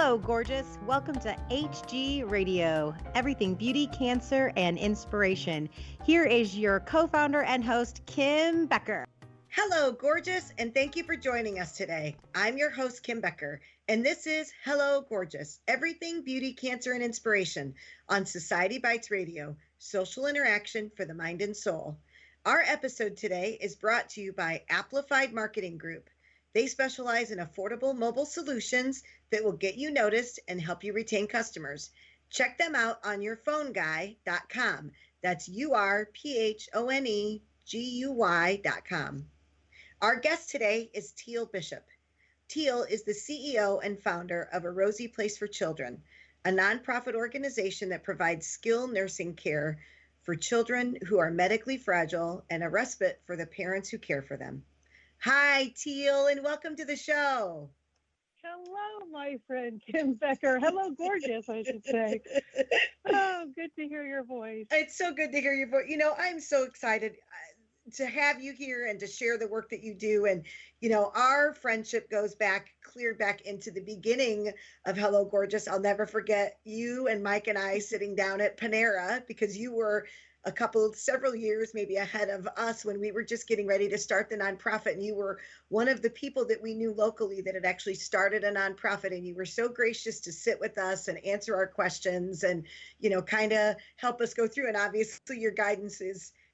Hello, gorgeous. Welcome to HG Radio, everything beauty, cancer, and inspiration. Here is your co-founder and host, Kim Becker. Hello, gorgeous, and thank you for joining us today. I'm your host, Kim Becker, and this is Hello, Gorgeous, everything beauty, cancer, and inspiration on Society Bites Radio, social interaction for the mind and soul. Our episode today is brought to you by Amplified Marketing Group. They specialize in affordable mobile solutions that will get you noticed and help you retain customers. Check them out on yourphoneguy.com. That's URPHONEGUY.com. Our guest today is Tieal Bishop. Tieal is the CEO and founder of A Rosie Place for Children, a nonprofit organization that provides skilled nursing care for children who are medically fragile and a respite for the parents who care for them. Hi, Tieal, and welcome to the show. Hello, my friend Kim Becker. Hello, gorgeous, I should say. Oh, good to hear your voice. It's so good to hear your voice. You know, I'm so excited to have you here and to share the work that you do. And, you know, our friendship goes back, clear back into the beginning of Hello, Gorgeous. I'll never forget you and Mike and I sitting down at Panera because you were several years maybe ahead of us when we were just getting ready to start the nonprofit. And you were one of the people that we knew locally that had actually started a nonprofit. And you were so gracious to sit with us and answer our questions and, you know, kind of help us go through. And obviously your guidance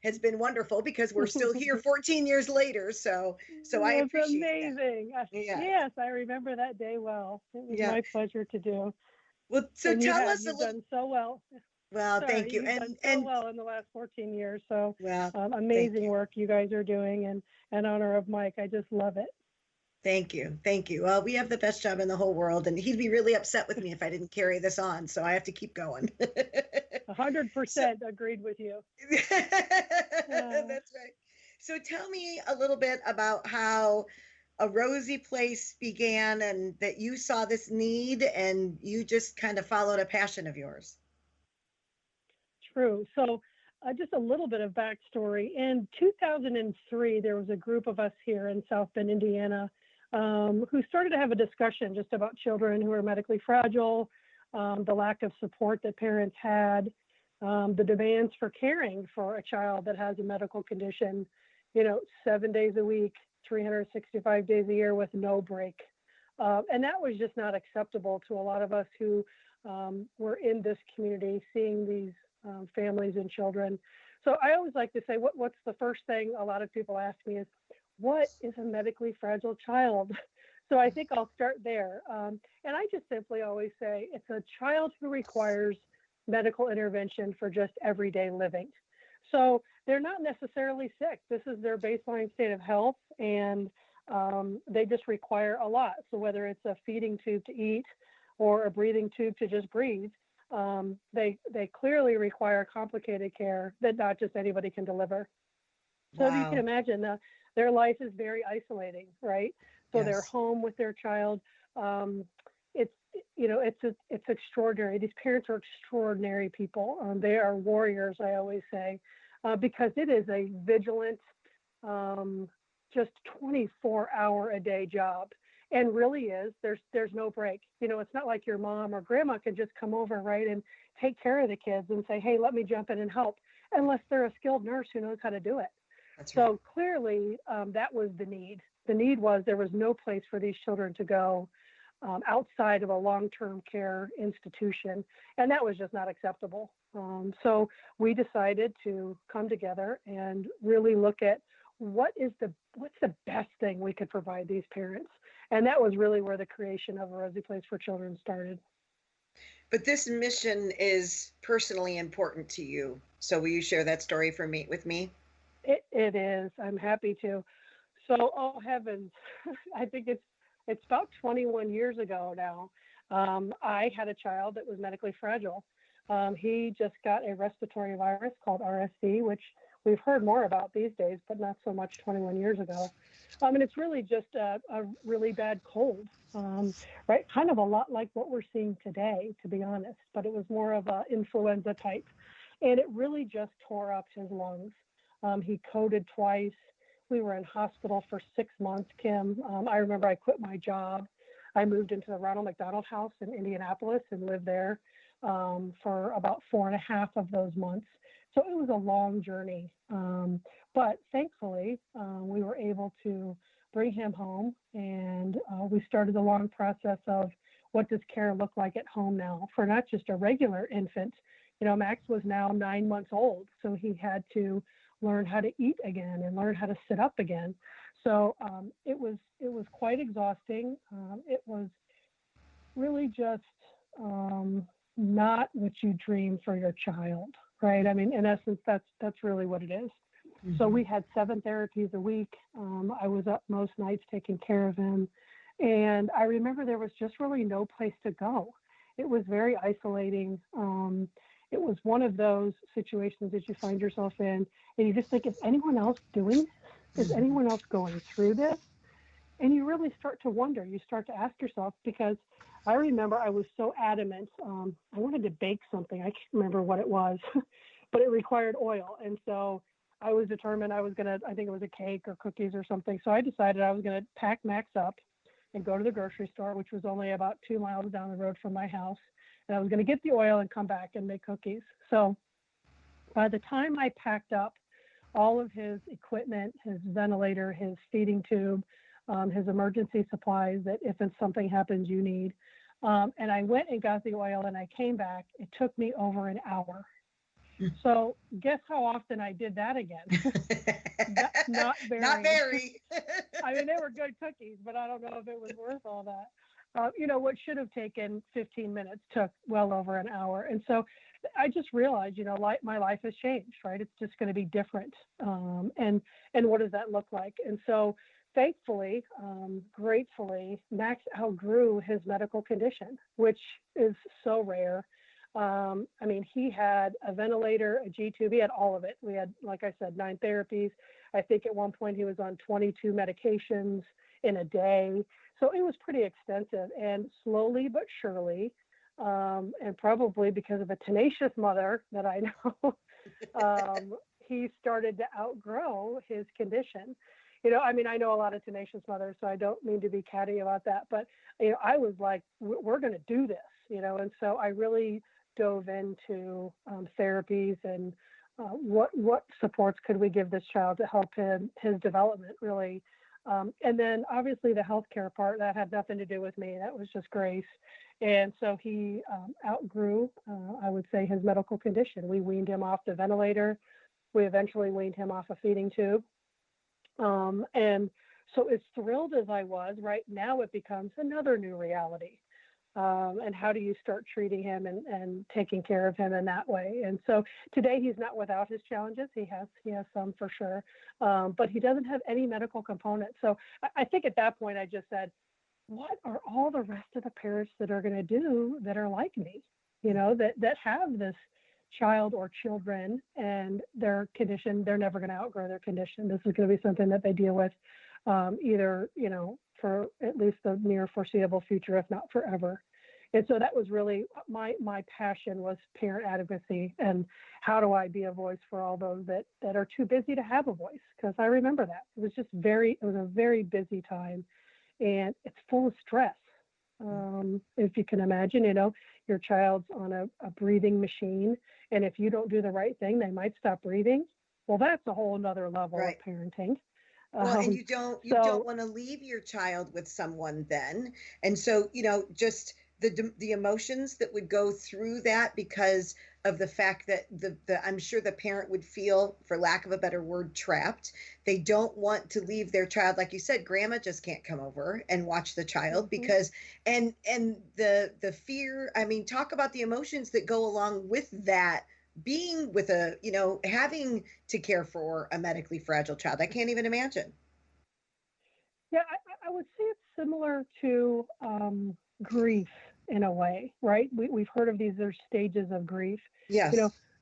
has been wonderful because we're still here 14 years later. So I appreciate it. Amazing. Yeah. Yes, I remember that day well. It was my pleasure to do. Well, so and tell us a you've little. done so well. Well, Sorry, thank you. You've done so well in the last 14 years. So amazing work you guys are doing, and in honor of Mike, I just love it. Thank you. Thank you. Well, we have the best job in the whole world, and he'd be really upset with me if I didn't carry this on. So I have to keep going. 100% agreed with you. That's right. So tell me a little bit about how A Rosie Place began and that you saw this need and you just kind of followed a passion of yours. True. So just a little bit of backstory. In 2003, there was a group of us here in South Bend, Indiana, who started to have a discussion just about children who are medically fragile, the lack of support that parents had, the demands for caring for a child that has a medical condition, 7 days a week, 365 days a year with no break. And that was just not acceptable to a lot of us who were in this community, seeing these families and children. So I always like to say, what's the first thing a lot of people ask me is, what is a medically fragile child? So I think I'll start there. And I just simply always say it's a child who requires medical intervention for just everyday living. So they're not necessarily sick. This is their baseline state of health, and they just require a lot. So whether it's a feeding tube to eat or a breathing tube to just breathe, they clearly require complicated care that not just anybody can deliver. So you can imagine their life is very isolating, right? So they're home with their child. It's extraordinary. These parents are extraordinary people. They are warriors, I always say, because it is a vigilant, just 24-hour-a-day job. And really there's no break. It's not like your mom or grandma can just come over, right, and take care of the kids and say, hey, let me jump in and help, unless they're a skilled nurse who knows how to do it. That's right. So clearly that was the need. The need was there was no place for these children to go outside of a long-term care institution. And that was just not acceptable. So we decided to come together and really look at what's the best thing we could provide these parents. And that was really where the creation of A Rosie Place for Children started. But this mission is personally important to you. So will you share that story with me? It is. I'm happy to. So, oh heavens, I think it's about 21 years ago now. I had a child that was medically fragile. He just got a respiratory virus called RSV, which we've heard more about these days, but not so much 21 years ago. And it's really just a really bad cold, right? Kind of a lot like what we're seeing today, to be honest, but it was more of a influenza type. And it really just tore up his lungs. He coded twice. We were in hospital for 6 months, Kim. I remember I quit my job. I moved into the Ronald McDonald House in Indianapolis and lived there for about 4.5 of those months. So it was a long journey. But thankfully, we were able to bring him home, and we started the long process of what does care look like at home now for not just a regular infant. Max was now 9 months old, so he had to learn how to eat again and learn how to sit up again. So it was quite exhausting. It was really just not what you dream for your child, right? I mean, in essence, that's really what it is. Mm-hmm. So we had 7 therapies a week. I was up most nights taking care of him. And I remember there was just really no place to go. It was very isolating. It was one of those situations that you find yourself in, and you just think, is anyone else doing this? Is anyone else going through this? And you really start to wonder. You start to ask yourself, because I remember I was so adamant. I wanted to bake something. I can't remember what it was, but it required oil. And so I was determined I think it was a cake or cookies or something. So I decided I was going to pack Max up and go to the grocery store, which was only about 2 miles down the road from my house. And I was going to get the oil and come back and make cookies. So by the time I packed up all of his equipment, his ventilator, his feeding tube, his emergency supplies that if something happens, you need. And I went and got the oil and I came back. It took me over an hour. So guess how often I did that again? Not very. Not very. I mean, they were good cookies, but I don't know if it was worth all that. What should have taken 15 minutes took well over an hour. And so I just realized, my life has changed, right? It's just going to be different. And what does that look like? And so thankfully, gratefully, Max outgrew his medical condition, which is so rare. He had a ventilator, a G-tube, he had all of it. We had, like I said, 9 therapies. I think at one point he was on 22 medications in a day. So it was pretty extensive, and slowly but surely, and probably because of a tenacious mother that I know, he started to outgrow his condition. I know a lot of tenacious mothers, so I don't mean to be catty about that, but, I was like, we're going to do this, and so I really dove into therapies and what supports could we give this child to help his development, really. And then obviously the healthcare part, that had nothing to do with me. That was just grace. And so he outgrew, I would say, his medical condition. We weaned him off the ventilator. We eventually weaned him off a feeding tube. And so as thrilled as I was, right now it becomes another new reality. And how do you start treating him and taking care of him in that way? And so today he's not without his challenges. He has some for sure, but he doesn't have any medical components. So I think at that point I just said, what are all the rest of the parents that are going to do that are like me, that have this child or children and their condition, they're never going to outgrow their condition. This is going to be something that they deal with either, for at least the near foreseeable future, if not forever. And so that was really my passion, was parent advocacy, and how do I be a voice for all those that are too busy to have a voice? Because I remember that it was a very busy time, and it's full of stress. If you can imagine, your child's on a breathing machine, and if you don't do the right thing, they might stop breathing. Well, that's a whole nother level of parenting. Well, and you don't want to leave your child with someone then. And so, just the emotions that would go through that, because of the fact that I'm sure the parent would feel, for lack of a better word, trapped. They don't want to leave their child. Like you said, grandma just can't come over and watch the child because, and the fear, talk about the emotions that go along with that, being with having to care for a medically fragile child. I can't even imagine. Yeah, I would say it's similar to grief in a way, right? We've heard of these stages of grief. Yes.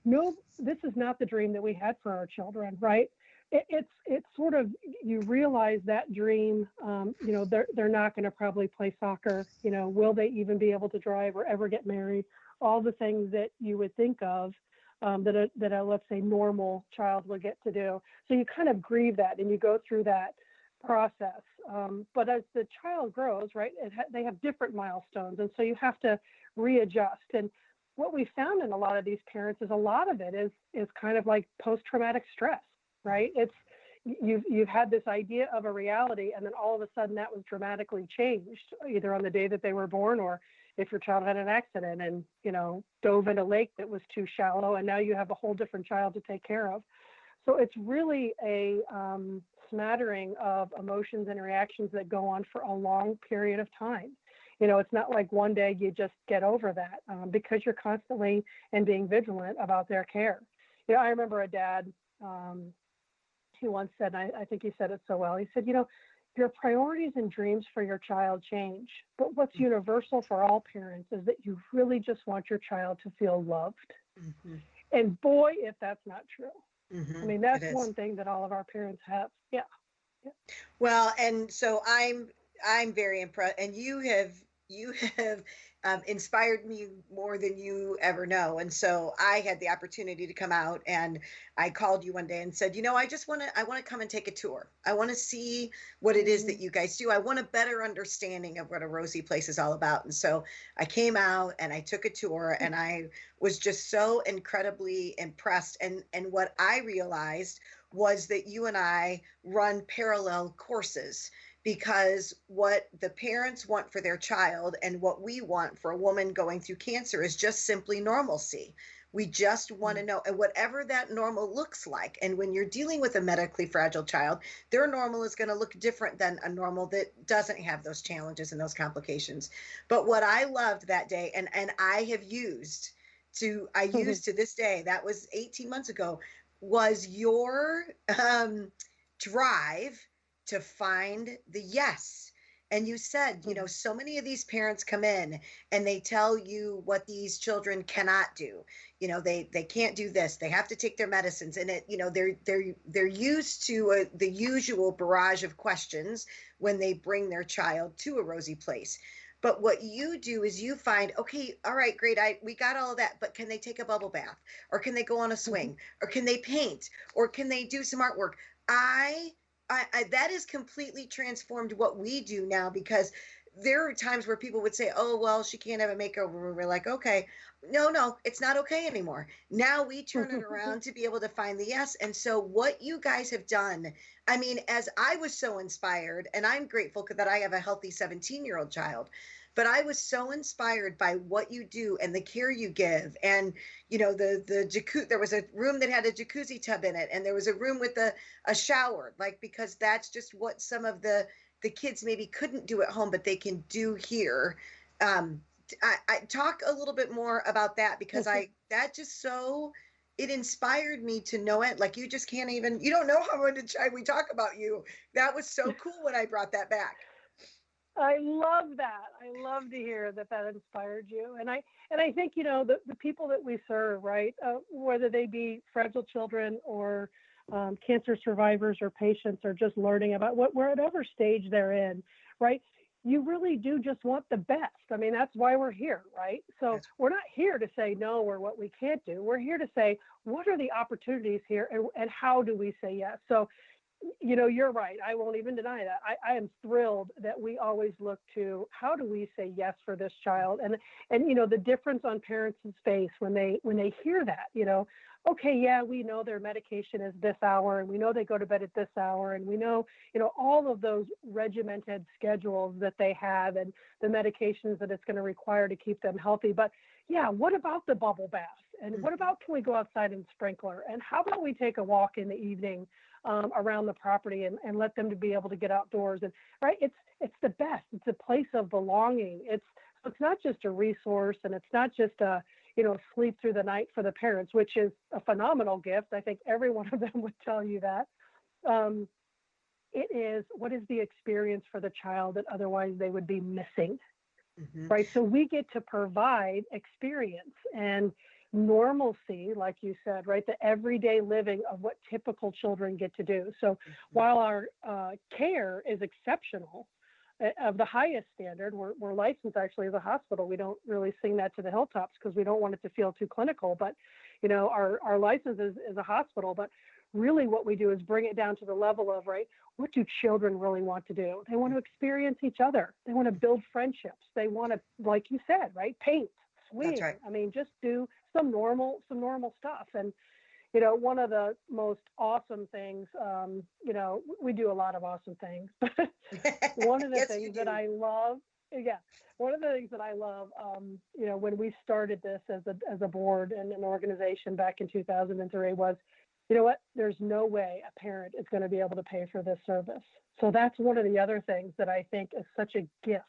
No, this is not the dream that we had for our children, right? It's sort of, you realize that dream, they're not going to probably play soccer, will they even be able to drive or ever get married? All the things that you would think of that a let's say normal child would get to do. So you kind of grieve that and you go through that. process. But as the child grows, right, they have different milestones. And so you have to readjust. And what we found in a lot of these parents is a lot of it is kind of like post-traumatic stress, right? It's you've had this idea of a reality, and then all of a sudden that was dramatically changed, either on the day that they were born, or if your child had an accident and, dove in a lake that was too shallow, and now you have a whole different child to take care of. So it's really a smattering of emotions and reactions that go on for a long period of time. It's not like one day you just get over that, because you're constantly and being vigilant about their care. I remember a dad, he once said, and I think he said it so well, he said, your priorities and dreams for your child change, but what's universal for all parents is that you really just want your child to feel loved. Mm-hmm. And boy, if that's not true. Mm-hmm. I mean, that's one thing that all of our parents have. Yeah. Well, and so I'm very impressed, and you have inspired me more than you ever know. And so I had the opportunity to come out, and I called you one day and said, I want to come and take a tour. I want to see what it is that you guys do. I want a better understanding of what A Rosie Place is all about. And so I came out and I took a tour, and I was just so incredibly impressed. And what I realized was that you and I run parallel courses, because what the parents want for their child and what we want for a woman going through cancer is just simply normalcy. We just want to know, and whatever that normal looks like. And when you're dealing with a medically fragile child, their normal is going to look different than a normal that doesn't have those challenges and those complications. But what I loved that day, and I have used to this day, that was 18 months ago, was your drive to find the yes. And you said, so many of these parents come in and they tell you what these children cannot do. They can't do this. They have to take their medicines, and they're used to the usual barrage of questions when they bring their child to A Rosie Place. But what you do is you find, okay, all right, great. We got all of that, but can they take a bubble bath, or can they go on a swing, or can they paint, or can they do some artwork? That has completely transformed what we do now, because there are times where people would say, oh, well, she can't have a makeover. We're like, okay, no, it's not okay anymore. Now we turn it around to be able to find the yes. And so what you guys have done, I mean, as I was so inspired, and I'm grateful that I have a healthy 17-year-old child, but I was so inspired by what you do and the care you give. And, the jacuzzi, there was a room that had a jacuzzi tub in it, and there was a room with a shower, because that's just what some of the kids maybe couldn't do at home, but they can do here. I talk a little bit more about that, because it inspired me to know it. Like, you just can't even, you don't know how much we talk about you. That was so cool when I brought that back. I love that. I love to hear that inspired you. And I think, the people that we serve, right, whether they be fragile children or cancer survivors or patients, or just learning about whatever stage they're in, right? You really do just want the best. I mean, that's why we're here, right? So we're not here to say no or what we can't do. We're here to say, what are the opportunities here, and how do we say yes? So, you're right. I won't even deny that. I am thrilled that we always look to, how do we say yes for this child? And the difference on parents' face when they hear that, okay, yeah, we know their medication is this hour, and we know they go to bed at this hour, and we know, all of those regimented schedules that they have, and the medications that it's going to require to keep them healthy. But yeah, what about the bubble bath? And what about, can we go outside and sprinkler? And how about we take a walk in the evening around the property, and let them to be able to get outdoors? And right, it's the best. It's a place of belonging. It's not just a resource, and it's not just a sleep through the night for the parents, which is a phenomenal gift. I think every one of them would tell you that. It is, what is the experience for the child that otherwise they would be missing, right? So we get to provide experience and normalcy, like you said, right? The everyday living of what typical children get to do. So while our care is exceptional, of the highest standard, we're licensed actually as a hospital. We don't really sing that to the hilltops, because we don't want it to feel too clinical, but our license is a hospital. But really what we do is bring it down to the level of, right, what do children really want to do? They want to experience each other. They want to build friendships. They want to, like you said, right, paint, That's swing. right. I mean, just do some normal stuff. And one of the most awesome things, we do a lot of awesome things, but one of the Yes, you things that do. I love, yeah, one of the things that I love, when we started this as a board and an organization back in 2003 was, you know what, there's no way a parent is going to be able to pay for this service. So that's one of the other things that I think is such a gift,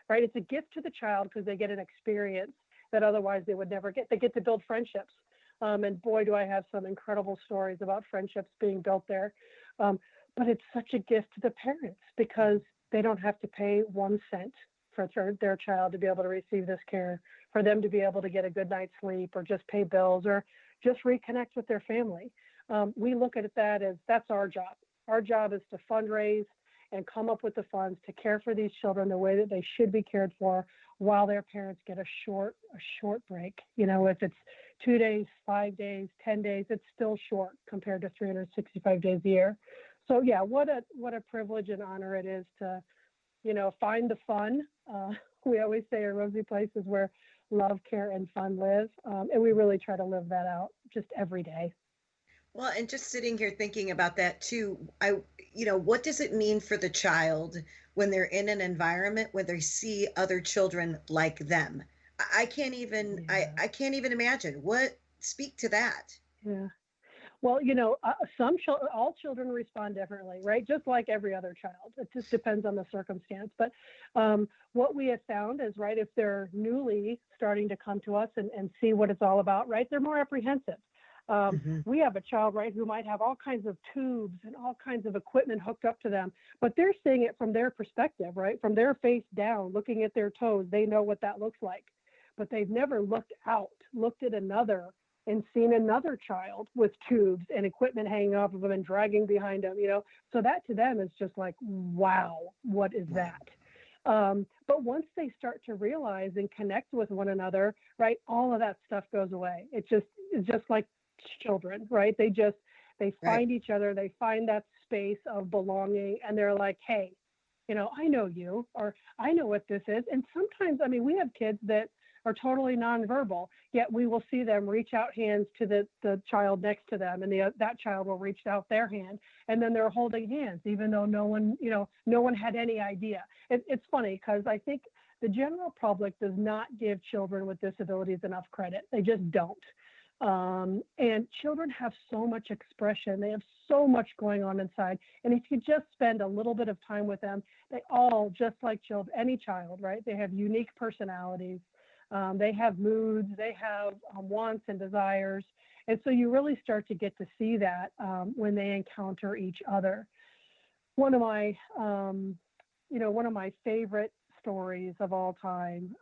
right? It's a gift to the child because they get an experience that otherwise they would never get. They get to build friendships. And boy, do I have some incredible stories about friendships being built there. But it's such a gift to the parents because they don't have to pay 1 cent for their child to be able to receive this care, for them to be able to get a good night's sleep or just pay bills or just reconnect with their family. We look at that as that's our job. Our job is to fundraise and come up with the funds to care for these children the way that they should be cared for while their parents get a short break. If it's 2 days, 5 days, 10 days, it's still short compared to 365 days a year. So yeah, what a privilege and honor it is to, find the fun. We always say A Rosie Place is where love, care, and fun live. And we really try to live that out just every day. Well, and just sitting here thinking about that too, what does it mean for the child when they're in an environment where they see other children like them? I can't even, Yeah. I can't even imagine. Speak to that. Yeah. Well, all children respond differently, right? Just like every other child. It just depends on the circumstance. But what we have found is, right, if they're newly starting to come to us and see what it's all about, right, they're more apprehensive. Hmm. We have a child, right, who might have all kinds of tubes and all kinds of equipment hooked up to them, but they're seeing it from their perspective, right, from their face down, looking at their toes. They know what that looks like, but they've never looked at another and seen another child with tubes and equipment hanging off of them and dragging behind them, So that to them is just like, wow, what is Wow. that? But once they start to realize and connect with one another, right, all of that stuff goes away. It's just like children, right? They Right. find each other, they find that space of belonging, and they're like, hey, I know you, or I know what this is. And sometimes, I mean, we have kids that are totally nonverbal, yet we will see them reach out hands to the child next to them, and that child will reach out their hand, and then they're holding hands, even though no one had any idea. It's funny because I think the general public does not give children with disabilities enough credit. They just don't. And children have so much expression. They have so much going on inside. And if you just spend a little bit of time with them, they all, just like any child, right? They have unique personalities. They have moods. They have wants and desires. And so you really start to get to see that when they encounter each other. One of my, one of my favorite stories of all time.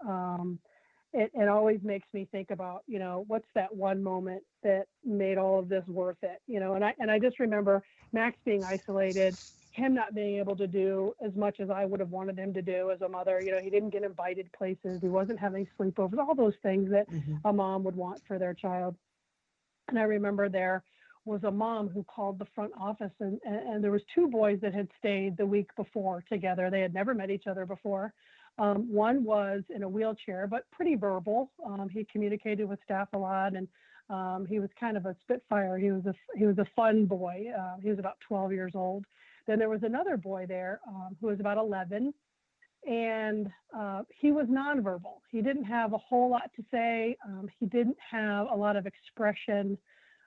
It always makes me think about, what's that one moment that made all of this worth it, and I just remember Max being isolated, him not being able to do as much as I would have wanted him to do as a mother. He didn't get invited places. He wasn't having sleepovers, all those things that Hmm. a mom would want for their child. And I remember there was a mom who called the front office, and there was two boys that had stayed the week before together. They had never met each other before. One was in a wheelchair, but pretty verbal. He communicated with staff a lot, and he was kind of a spitfire. He was a fun boy. He was about 12 years old. Then there was another boy there who was about 11, and he was nonverbal. He didn't have a whole lot to say. He didn't have a lot of expression,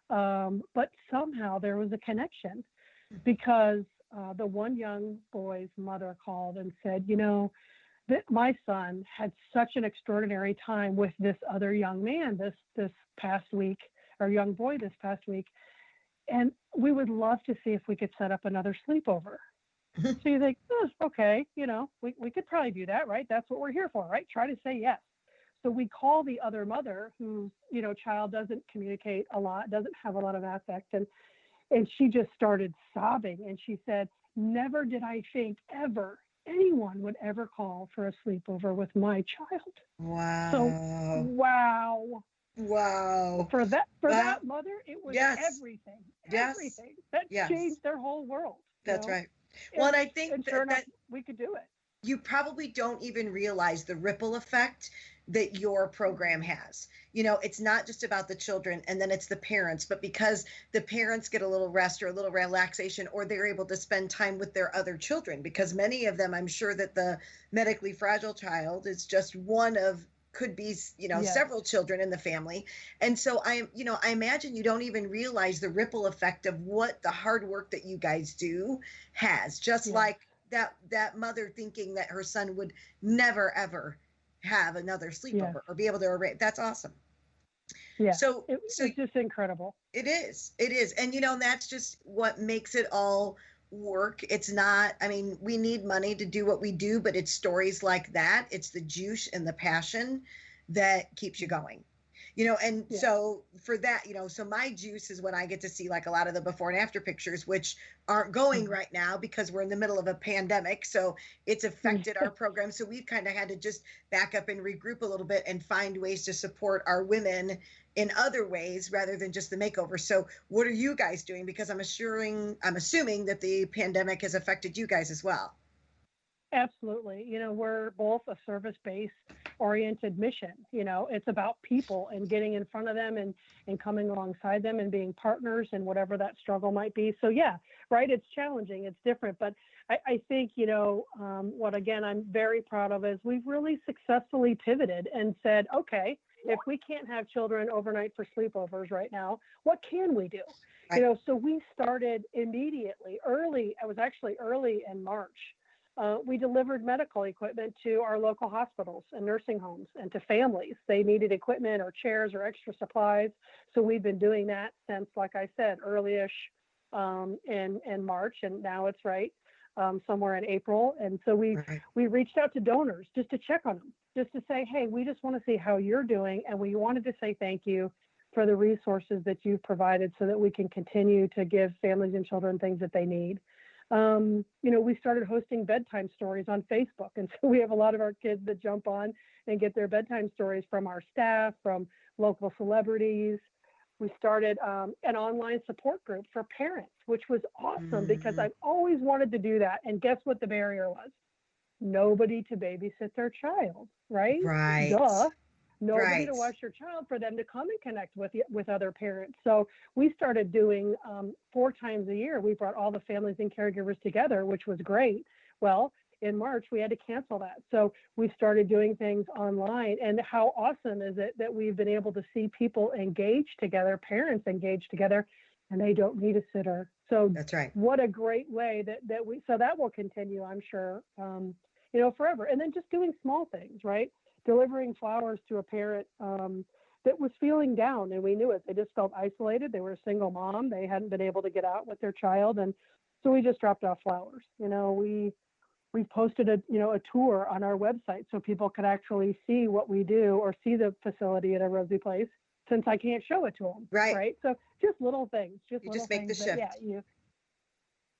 but somehow there was a connection because the one young boy's mother called and said, that my son had such an extraordinary time with this other young man this past week, or young boy this past week, and we would love to see if we could set up another sleepover. So you think, okay, we could probably do that, right? That's what we're here for, right? Try to say yes. So we call the other mother whose, child doesn't communicate a lot, doesn't have a lot of affect, and she just started sobbing, and she said, never did I think ever anyone would ever call for a sleepover with my child. So, Wow. wow. Wow. For Well, that mother, it was yes, everything, yes, that yes. changed their whole world, That's right. Well, and and I think and sure enough, that we could do it. you probably don't even realize the ripple effect that your program Mhm. has. You know, it's not just about the children and then it's the parents, but because the parents get a little rest or a little relaxation, or they're able to spend time with their other children, because many of them, I'm sure that the medically fragile child is just one of, could be, Yes. several children in the family. And so I imagine you don't even realize the ripple effect of what the hard work that you guys do has, just Yes. like that mother thinking that her son would never ever have another Yes. sleepover or be able to arrange. That's awesome. Yeah. So It's just incredible. it is, and that's just what makes it all work. It's not, I mean, we need money to do what we do, but it's stories like that, it's the juice and the passion that keeps you Mhm. going. And Yes. so for that, so my juice is when I get to see like a lot of the before and after pictures, which aren't going Mhm. right now because we're in the middle of a pandemic. So it's affected our program. So we've kind of had to just back up and regroup a little bit and find ways to support our women in other ways rather than just the makeover. So what are you guys doing? Because I'm assuming that the pandemic has affected you guys as well. Absolutely. We're both a service-based oriented mission. It's about people and getting in front of them and coming alongside them and being partners and whatever that struggle might be. So yeah, right. It's challenging. It's different. But I think, what again, I'm very proud of is we've really successfully pivoted and said, okay, if we can't have children overnight for sleepovers right now, what can we do? Right. So we started immediately early. I was actually early in March. We delivered medical equipment to our local hospitals and nursing homes and to families. They needed equipment or chairs or extra supplies. So we've been doing that since, like I said, early-ish in March, and now it's right somewhere in April. And so Right. we reached out to donors just to check on them, just to say, hey, we just want to see how you're doing, and we wanted to say thank you for the resources that you've provided so that we can continue to give families and children things that they need. We started hosting bedtime stories on Facebook. And so we have a lot of our kids that jump on and get their bedtime stories from our staff, from local celebrities. We started an online support group for parents, which was awesome because Mm, I've always wanted to do that. And guess what the barrier was? Nobody to babysit their child, right? right. Duh. Nobody Right. to watch your child for them to come and connect with other parents. So we started doing 4 times a year. We brought all the families and caregivers together, which was great. Well, in March, we had to cancel that. So we started doing things online. And how awesome is it that we've been able to see people engage together, parents engage together, and they don't need a sitter. So That's right. what a great way so that will continue, I'm sure, forever. And then just doing small things, right? Delivering flowers to a parent that was feeling down, and we knew it. They just felt isolated. They were a single mom. They hadn't been able to get out with their child, and so we just dropped off flowers. We posted a tour on our website so people could actually see what we do or see the facility at A Rosie Place, since I can't show it to them, Right. right? So just little things, You just make the but yeah, shift.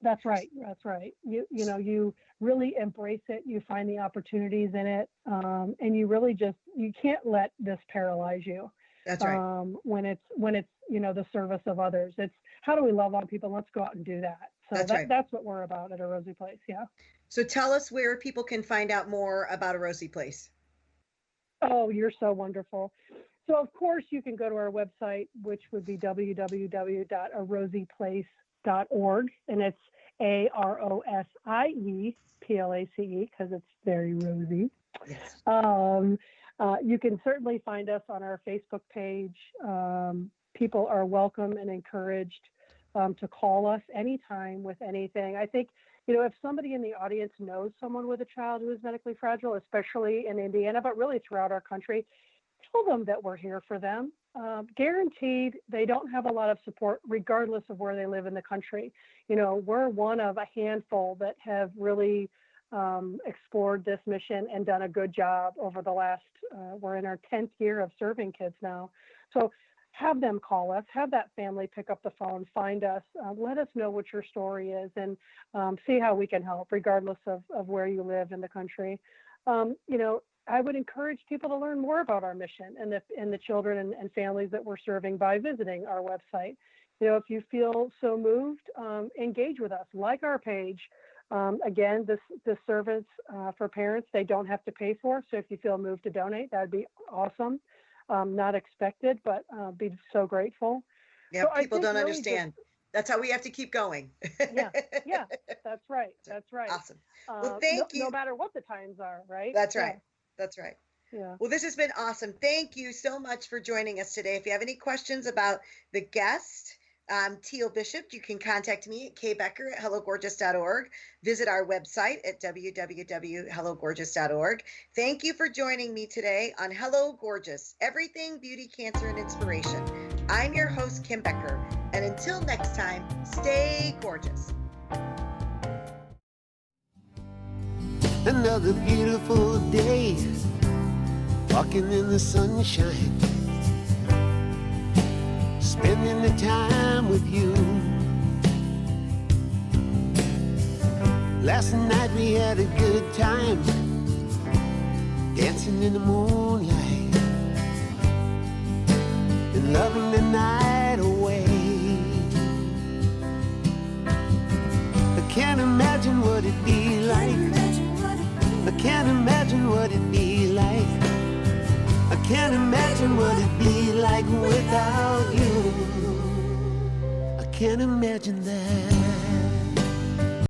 that's right. That's right. You really embrace it. You find the opportunities in it, and you can't let this paralyze you. That's right. When it's the service of others. It's how do we love on people? Let's go out and do that. So That's right. that's what we're about at A Rosie Place. Yeah. So tell us where people can find out more about A Rosie Place. Oh, you're so wonderful. So of course you can go to our website, which would be www.arosieplace.org, and it's AROSIEPLACE because it's very rosy. Yes. You can certainly find us on our Facebook page. People are welcome and encouraged to call us anytime with anything. I think, if somebody in the audience knows someone with a child who is medically fragile, especially in Indiana, but really throughout our country, tell them that we're here for them. Guaranteed, they don't have a lot of support, regardless of where they live in the country. We're one of a handful that have really explored this mission and done a good job over the last, we're in our 10th year of serving kids now. So have them call us, have that family pick up the phone, find us, let us know what your story is, and see how we can help, regardless of where you live in the country. I would encourage people to learn more about our mission and the children and families that we're serving by visiting our website. If you feel so moved, engage with us, like our page. Again, this service for parents, they don't have to pay for. So if you feel moved to donate, that'd be awesome. Not expected, but be so grateful. Yeah, So people don't really understand. That's how we have to keep going. yeah, that's right. That's right. Awesome. Well, thank you. No matter what the times are, right? That's right. That's right. Yeah. Well, this has been awesome. Thank you so much for joining us today. If you have any questions about the guest, Tieal Bishop, you can contact me at kbecker@hellogorgeous.org. Visit our website at www.hellogorgeous.org. Thank you for joining me today on Hello Gorgeous, Everything Beauty, Cancer, and Inspiration. I'm your host, Kim Becker. And until next time, stay gorgeous. Another beautiful day, walking in the sunshine, spending the time with you. Last night we had a good time, dancing in the moonlight and loving the night away. I can't imagine what it'd be like. I can't imagine what it'd be like. I can't imagine what it'd be like without you. I can't imagine that.